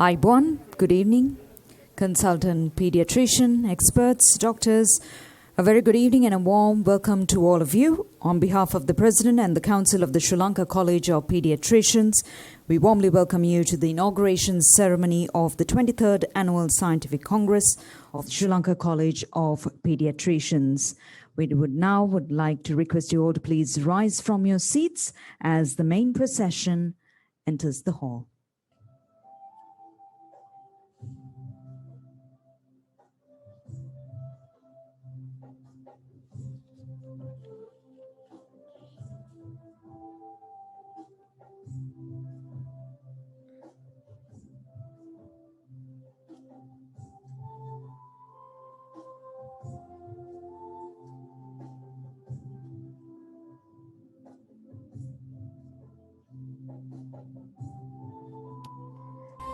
Aibwan, good evening. Consultant pediatrician, experts, doctors, a very good evening and a warm welcome to all of you. On behalf of the President and the Council of the Sri Lanka College of Pediatricians, we warmly welcome you to the inauguration ceremony of the 23rd Annual Scientific Congress of the Sri Lanka College of Pediatricians. We would like to request you all to please rise from your seats as the main procession enters the hall.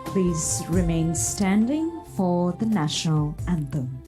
Please remain standing for the national anthem.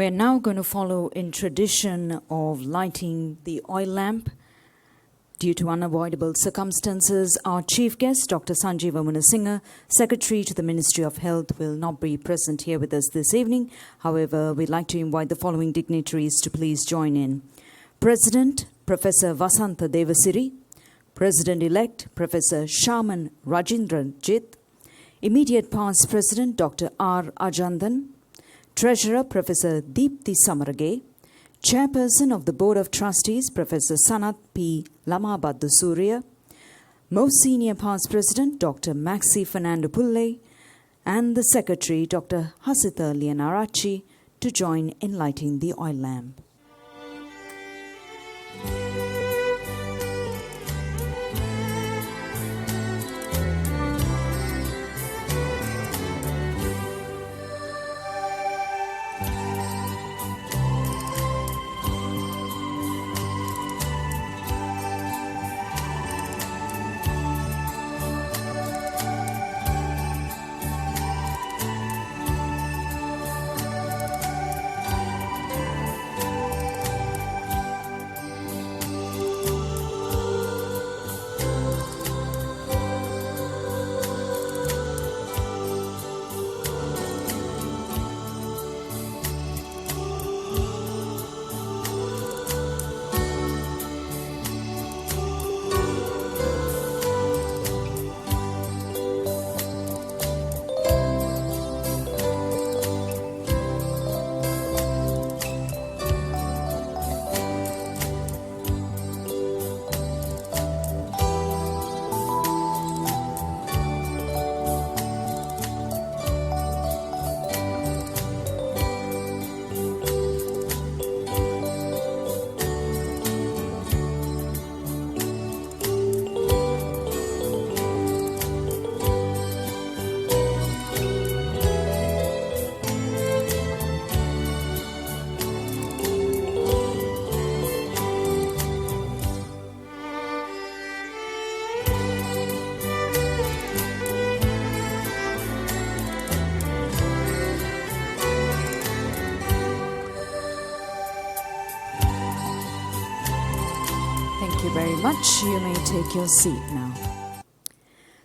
We're now going to follow in tradition of lighting the oil lamp. Due to unavoidable circumstances, our chief guest, Dr. Sanjeeva Munasinghe, Secretary to the Ministry of Health, will not be present here with us this evening. However, we'd like to invite the following dignitaries to please join in. President, Professor Vasantha Devasiri. President-elect, Professor Shaman Rajendran Jit. Immediate past President, Dr. R. Ajandan. Treasurer, Professor Deepthi Samarage. Chairperson of the Board of Trustees, Professor Sanat P. Lamabaddu Surya. Most Senior Past President, Dr. Maxi Fernando Pulle. And the Secretary, Dr. Hasitha Lianarachi, to join in lighting the oil lamp. very much. You may take your seat now.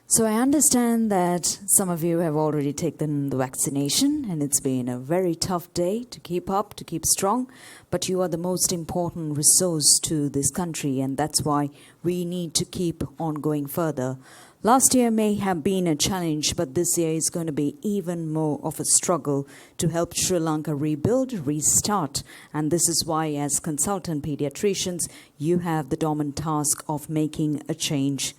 So I understand that some of you have already taken the vaccination, and it's been a very tough day to keep up, to keep strong. But you are the most important resource to this country, and that's why we need to keep on going further. Last year may have been a challenge, but this year is going to be even more of a struggle to help Sri Lanka rebuild, restart. And this is why, as consultant pediatricians, you have the dominant task of making a change.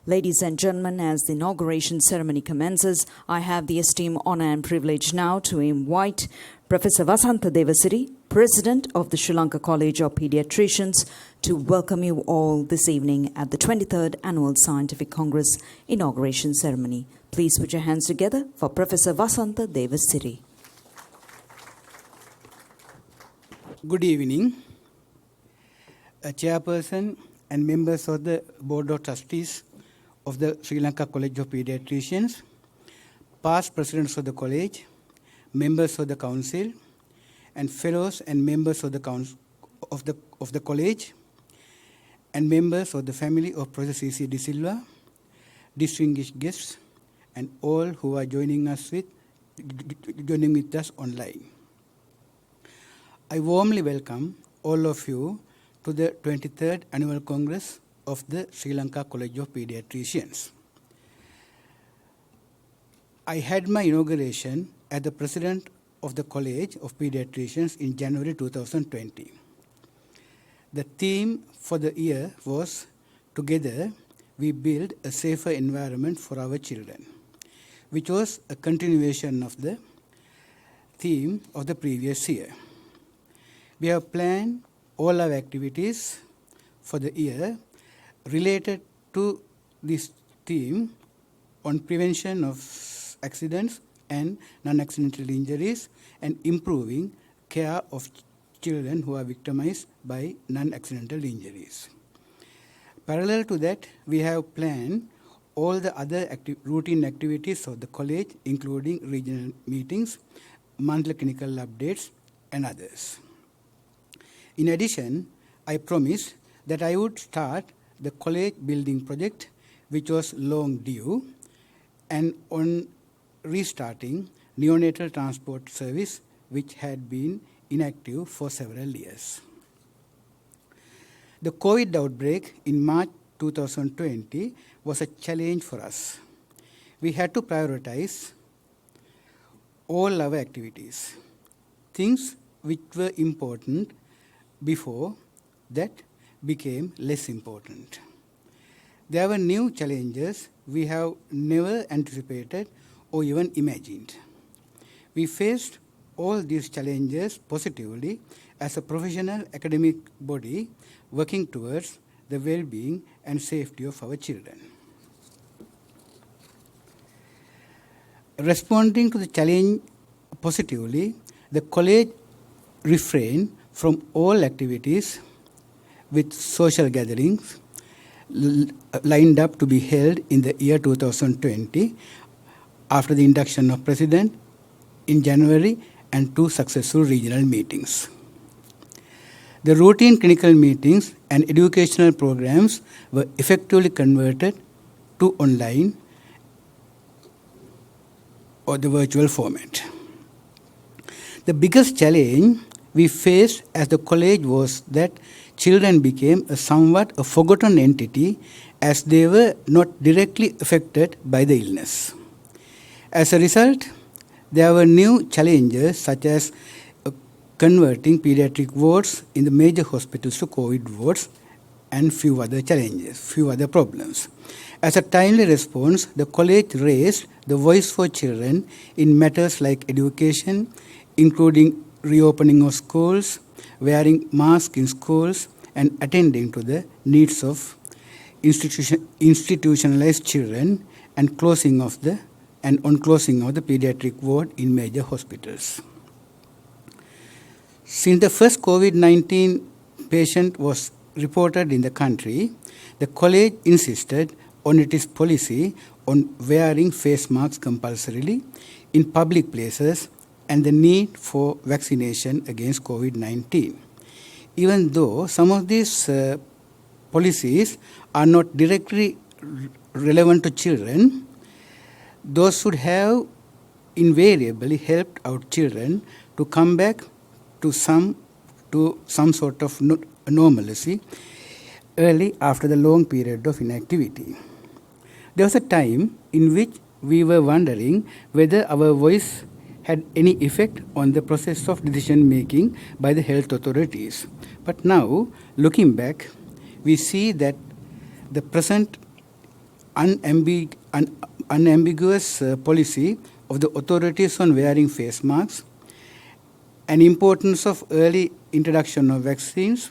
Ladies and gentlemen, as the inauguration ceremony commences, I have the esteemed honor and privilege now to invite Professor Vasantha Devasiri, President of the Sri Lanka College of Pediatricians, to welcome you all this evening at the 23rd Annual Scientific Congress Inauguration Ceremony. Please put your hands together for Professor Vasantha Devasiri. Good evening, Chairperson and members of the Board of Trustees of the Sri Lanka College of Pediatricians, past presidents of the college, members of the council, and fellows and members of the college, and members of the family of Professor C.C. De Silva, distinguished guests, and all who are joining with us online. I warmly welcome all of you to the 23rd Annual Congress of the Sri Lanka College of Pediatricians. I had my inauguration as the President of the College of Pediatricians in January 2020. The theme for the year was "Together we build a safer environment for our children," which was a continuation of the theme of the previous year. We have planned all our activities for the year related to this theme on prevention of accidents and non-accidental injuries and improving care of children who are victimized by non-accidental injuries. Parallel to that, we have planned all the other routine activities of the college, including regional meetings, monthly clinical updates, and others. In addition, I promised that I would start the college building project, which was long due, and on restarting neonatal transport service, which had been inactive for several years. The COVID outbreak in March 2020 was a challenge for us. We had to prioritize all our activities. Things which were important before that became less important. There were new challenges we have never anticipated or even imagined. We faced all these challenges positively as a professional academic body working towards the well-being and safety of our children. Responding to the challenge positively, the college refrained from all activities with social gatherings lined up to be held in the year 2020 after the induction of President in January and 2 successful regional meetings. The routine clinical meetings and educational programs were effectively converted to online or the virtual format. The biggest challenge we faced as the college was that children became a somewhat forgotten entity as they were not directly affected by the illness. As a result, there were new challenges such as converting pediatric wards in the major hospitals to COVID wards and few other problems. As a timely response, the college raised the voice for children in matters like education, including reopening of schools, wearing masks in schools, and attending to the needs of institutionalized children and closing of the pediatric ward in major hospitals. Since the first COVID-19 patient was reported in the country, the college insisted on its policy on wearing face masks compulsorily in public places and the need for vaccination against COVID-19. Even though some of these policies are not directly relevant to children, those should have invariably helped our children to come back to some sort of normalcy early after the long period of inactivity. There was a time in which we were wondering whether our voice had any effect on the process of decision making by the health authorities. But now, looking back, we see that the present unambiguous policy of the authorities on wearing face masks and importance of early introduction of vaccines,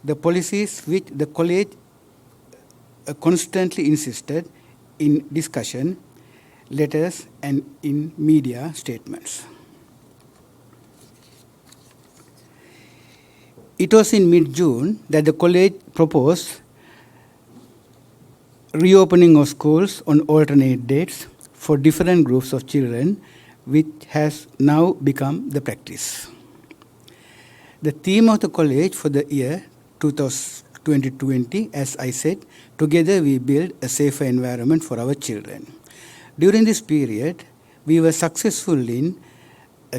the policies which the college constantly insisted in discussion, letters and in media statements. It was in mid-June that the college proposed reopening of schools on alternate dates for different groups of children, which has now become the practice. The theme of the college for the year 2020, as I said, together we build a safer environment for our children. During this period, we were successful in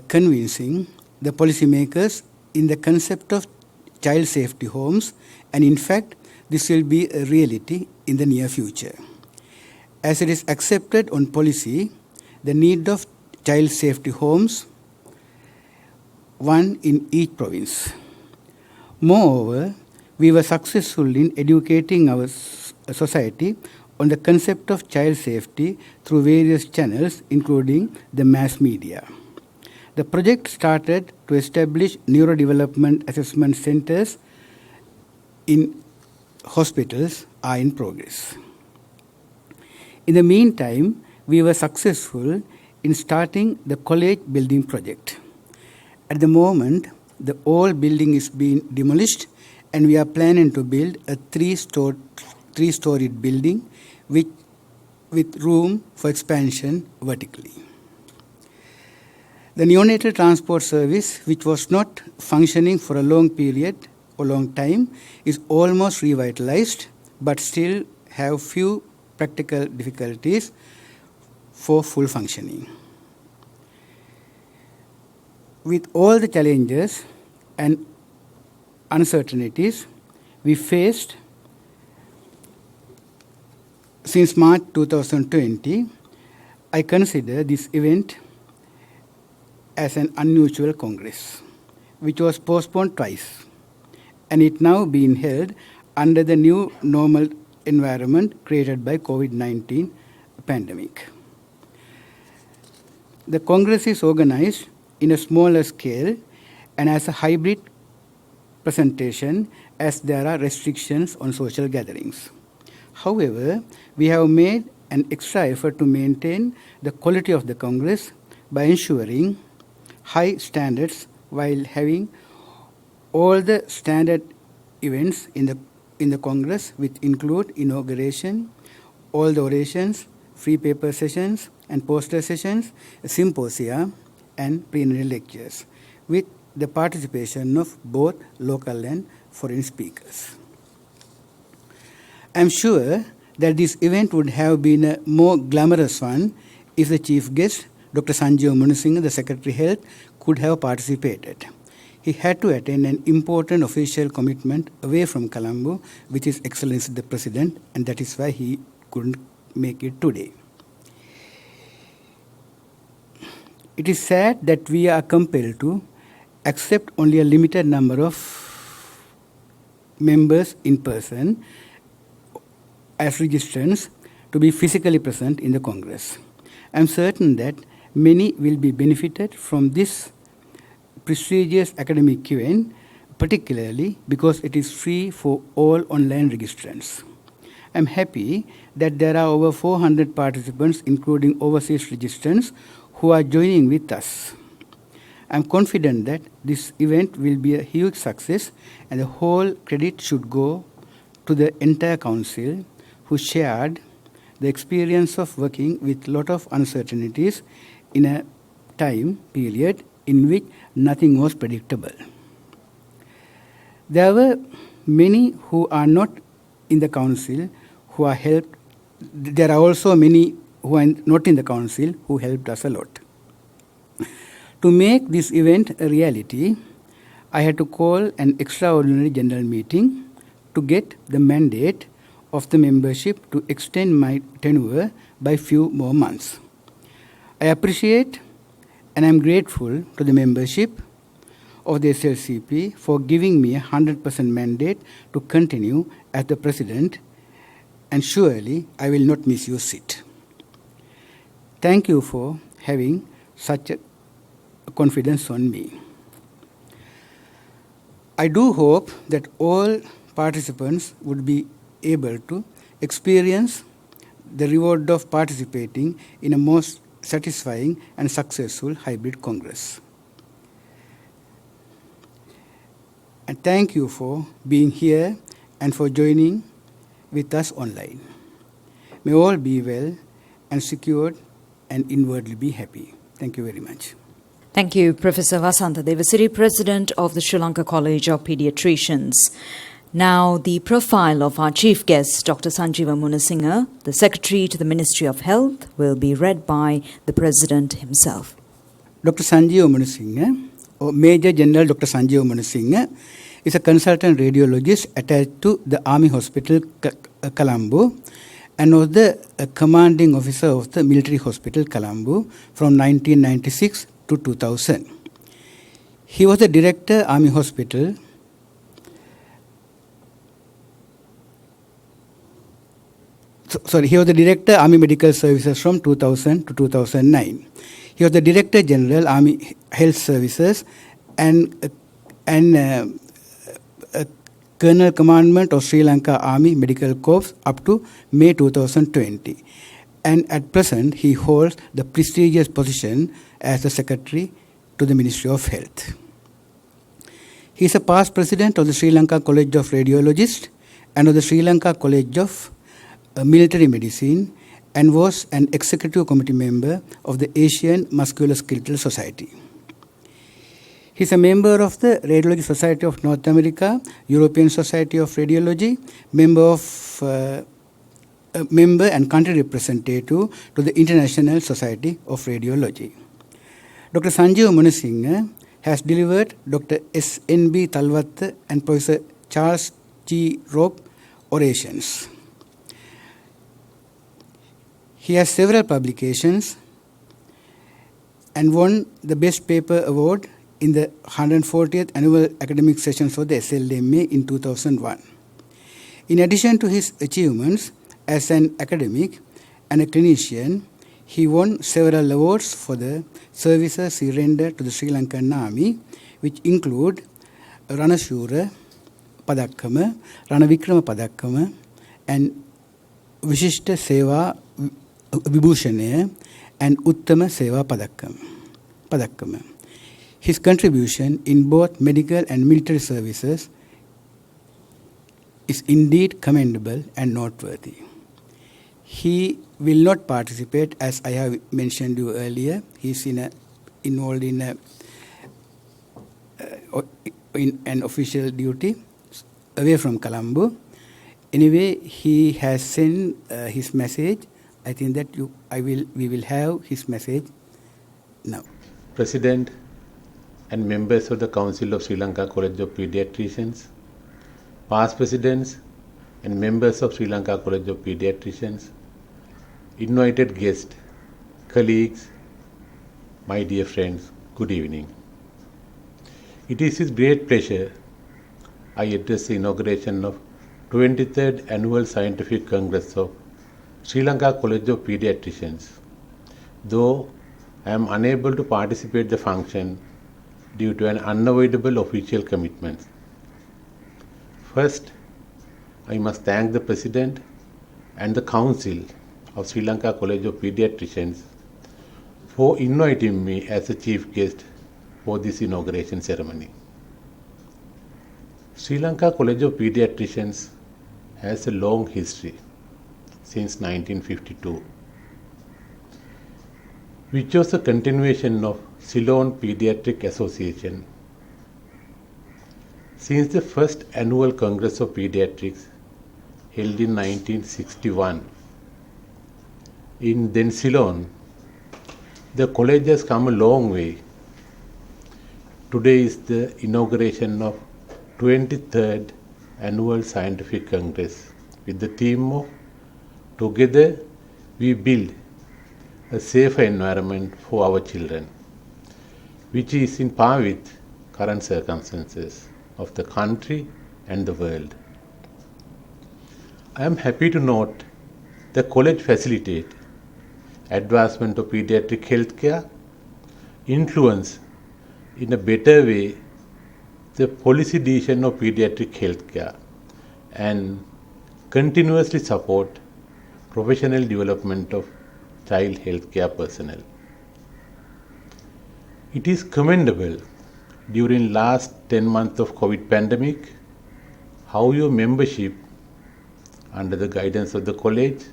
convincing the policymakers in the concept of child safety homes, and in fact, this will be a reality in the near future. As it is accepted on policy, the need of child safety homes, one in each province. Moreover, we were successful in educating our society on the concept of child safety through various channels, including the mass media. The project started to establish neurodevelopment assessment centers in hospitals are in progress. In the meantime, we were successful in starting the college building project. At the moment, the old building is being demolished and we are planning to build a three-storied building with room for expansion vertically. The neonatal transport service, which was not functioning for a long time, is almost revitalized, but still have few practical difficulties for full functioning. With all the challenges and uncertainties we faced since March 2020, I consider this event as an unusual Congress, which was postponed twice, and it now being held under the new normal environment created by COVID-19 pandemic. The Congress is organized in a smaller scale and as a hybrid presentation, as there are restrictions on social gatherings. However, we have made an extra effort to maintain the quality of the Congress by ensuring high standards while having all the standard events in the Congress, which include inauguration, all the orations, free paper sessions and poster sessions, symposia and plenary lectures, with the participation of both local and foreign speakers. I am sure that this event would have been a more glamorous one if the chief guest, Dr. Sanjeev Munasinghe, the Secretary Health, could have participated. He had to attend an important official commitment away from Colombo, which is Excellency the President, and that is why he couldn't make it today. It is sad that we are compelled to accept only a limited number of members in person as registrants to be physically present in the Congress. I am certain that many will be benefited from this prestigious academic event, particularly because it is free for all online registrants. I am happy that there are over 400 participants, including overseas registrants, who are joining with us. I am confident that this event will be a huge success, and the whole credit should go to the entire council who shared the experience of working with a lot of uncertainties in a time period in which nothing was predictable. There were many who are not in the council who are helped. There are also many who are not in the council who helped us a lot. To make this event a reality, I had to call an extraordinary general meeting to get the mandate of the membership to extend my tenure by few more months. I appreciate and I'm grateful to the membership of the SLCP for giving me a 100% mandate to continue as the president, and surely I will not misuse it. Thank you for having such a confidence on me. I do hope that all participants would be able to experience the reward of participating in a most satisfying and successful hybrid Congress. And thank you for being here and for joining with us online. May all be well and secured and inwardly be happy. Thank you very much. Thank you, Professor Vasantha Devasiri, President of the Sri Lanka College of Pediatricians. Now, the profile of our chief guest, Dr. Sanjeeva Munasinghe, the Secretary to the Ministry of Health, will be read by the President himself. Dr. Sanjeeva Munasinghe, or Major General Dr. Sanjeeva Munasinghe, is a consultant radiologist attached to the Army Hospital Colombo and was the commanding officer of the Military Hospital Colombo from 1996 to 2000. He was the Director, Army Hospital. He was the Director, Army Medical Services from 2000 to 2009. He was the Director General, Army Health Services and Colonel Commandment of Sri Lanka Army Medical Corps up to May 2020. And at present, he holds the prestigious position as the Secretary to the Ministry of Health. He is a past President of the Sri Lanka College of Radiologists and of the Sri Lanka College of Military Medicine, and was an executive committee member of the Asian Musculoskeletal Society. He is a member of the Radiology Society of North America, European Society of Radiology, member and country representative to the International Society of Radiology. Dr. Sanjeeva Munasinghe has delivered Dr. S.N.B. Talwatha and Professor Charles G. Robb orations. He has several publications and won the Best Paper Award in the 140th Annual Academic Sessions of the SLMA in 2001. In addition to his achievements as an academic and a clinician, he won several awards for the services he rendered to the Sri Lankan Army, which include Ranashura Padakkama, Ranavikrama Padakkama, and Vishishta Seva Vibhushanaya and Uttama Seva Padakkama. His contribution in both medical and military services is indeed commendable and noteworthy. He will not participate, as I have mentioned you earlier. He is involved in an official duty away from Colombo. Anyway, he has sent his message. I think that we will have his message now. President and members of the Council of Sri Lanka College of Pediatricians, past presidents and members of Sri Lanka College of Pediatricians, invited guests, colleagues, my dear friends, good evening. It is with great pleasure I address the inauguration of 23rd Annual Scientific Congress of Sri Lanka College of Pediatricians, though I am unable to participate in the function due to an unavoidable official commitment. First, I must thank the President and the Council of Sri Lanka College of Pediatricians for inviting me as a chief guest for this inauguration ceremony. Sri Lanka College of Pediatricians has a long history since 1952, which was a continuation of Ceylon Pediatric Association. Since the first annual Congress of Pediatrics held in 1961. In then Ceylon, the college has come a long way. Today is the inauguration of 23rd Annual Scientific Congress with the theme of Together we build a safer environment for our children, which is in par with current circumstances of the country and the world. I am happy to note the college facilitates advancement of pediatric healthcare, influence in a better way the policy decision of pediatric healthcare, and continuously support professional development of child healthcare personnel. It is commendable during last 10 months of COVID pandemic how your membership under the guidance of the college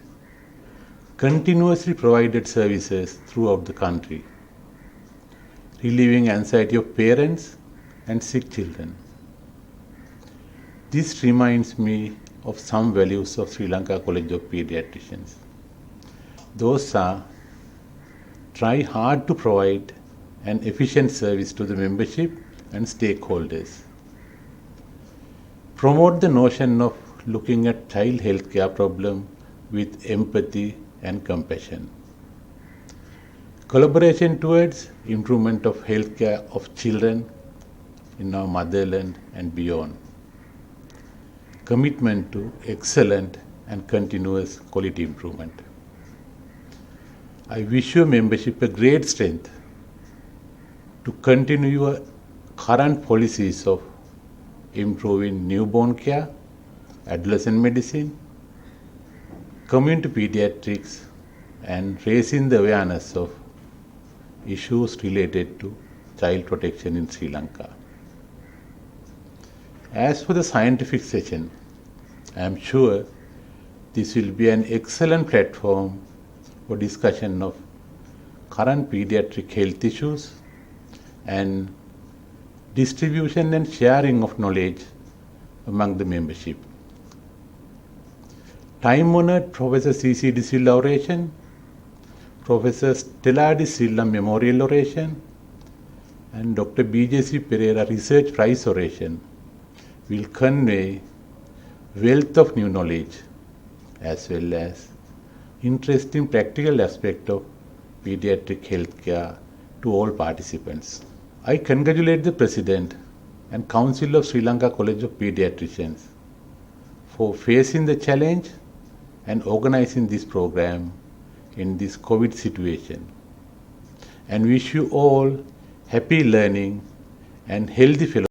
continuously provided services throughout the country, relieving anxiety of parents and sick children. This reminds me of some values of Sri Lanka College of Pediatricians. Those are: try hard to provide an efficient service to the membership and stakeholders. Promote the notion of looking at child healthcare problem with empathy and compassion. Collaboration towards improvement of healthcare of children in our motherland and beyond. Commitment to excellent and continuous quality improvement. I wish your membership a great strength to continue your current policies of improving newborn care, adolescent medicine, community pediatrics, and raising the awareness of issues related to child protection in Sri Lanka. As for the scientific session, I am sure this will be an excellent platform for discussion of current pediatric health issues and distribution and sharing of knowledge among the membership. Time-honored Professor C.C. De Silva Oration, Professor Stella De Silva Memorial Oration, and Dr. B.J.C. Pereira Research Prize Oration will convey wealth of new knowledge as well as interesting practical aspect of pediatric healthcare to all participants. I congratulate the President and Council of Sri Lanka College of Pediatricians for facing the challenge and organizing this program in this COVID situation, and wish you all happy learning and healthy fellowship